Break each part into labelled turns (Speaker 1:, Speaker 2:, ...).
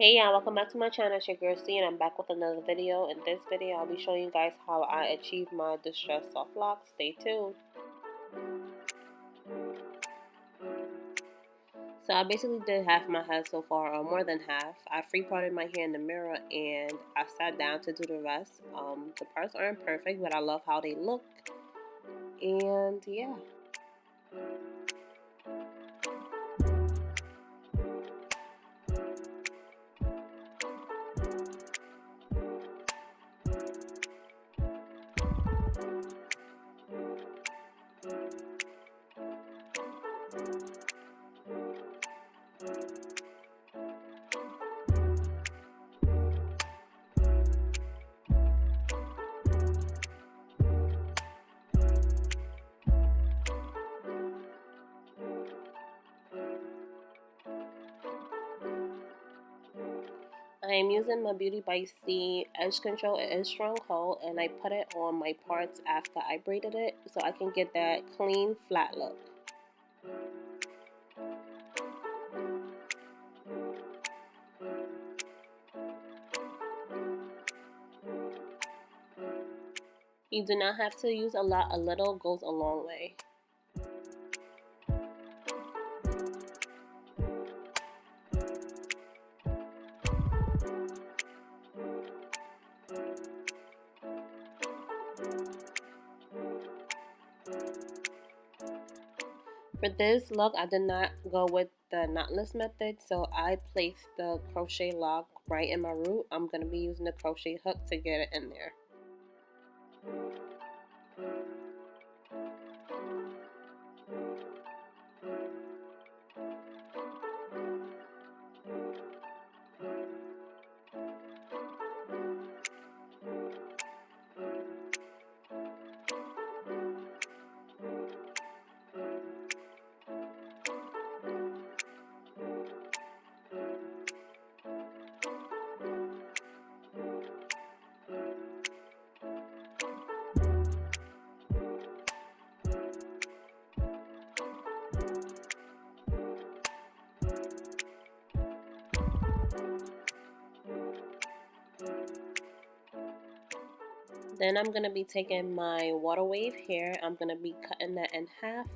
Speaker 1: Hey y'all, welcome back to my channel. It's your girl C and I'm back with another video. In this video, I'll be showing you guys how I achieve my distressed soft locks. Stay tuned. So I basically did half my head so far, or more than half. I free parted my hair in the mirror and I sat down to do the rest. The parts aren't perfect, but I love how they look. And yeah. I am using my Beauty by C edge control. It is strong hold and I put it on my parts after I braided it so I can get that clean flat look. You do not have to use a lot. A little goes a long way. For this look, I did not go with the knotless method, so I placed the crochet lock right in my root. I'm going to be using the crochet hook to get it in there. Then I'm going to be taking my water wave hair. I'm going to be cutting that in half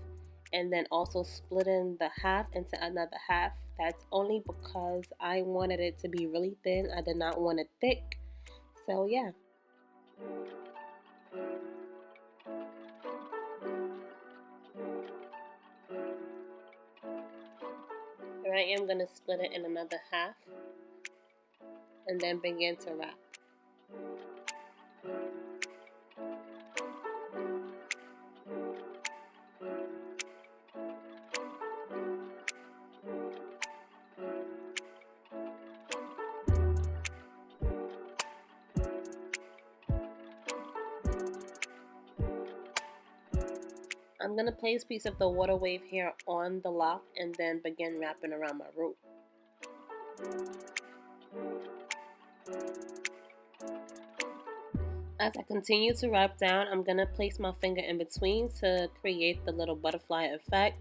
Speaker 1: and then also splitting the half into another half. That's only because I wanted it to be really thin. I did not want it thick. So yeah. Here I am going to split it in another half and then begin to wrap. I'm going to place a piece of the water wave hair on the lock and then begin wrapping around my root. As I continue to wrap down, I'm going to place my finger in between to create the little butterfly effect.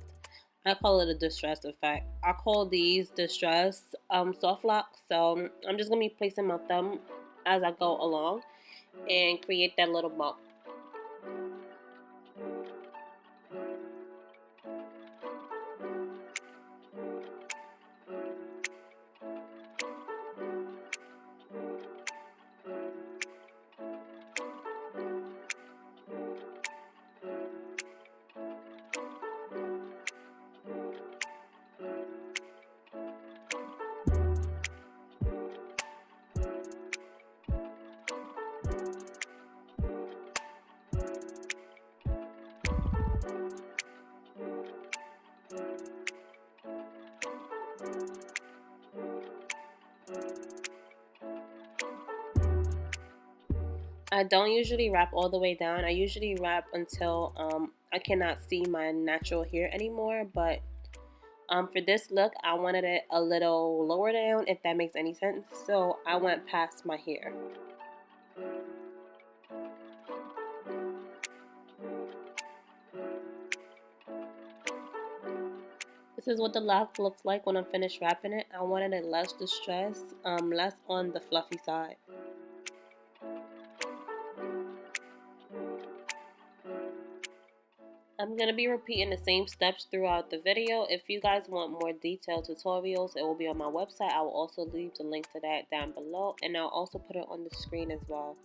Speaker 1: I call it a distress effect. I call these distress soft locks. So I'm just going to be placing my thumb as I go along and create that little bump. I don't usually wrap all the way down. I usually wrap until I cannot see my natural hair anymore. But for this look, I wanted it a little lower down, if that makes any sense. So I went past my hair. This is what the lock looks like when I'm finished wrapping it. I wanted it less distressed, less on the fluffy side. I'm going to be repeating the same steps throughout the video. If you guys want more detailed tutorials, it will be on my website. I will also leave the link to that down below, and I'll also put it on the screen as well.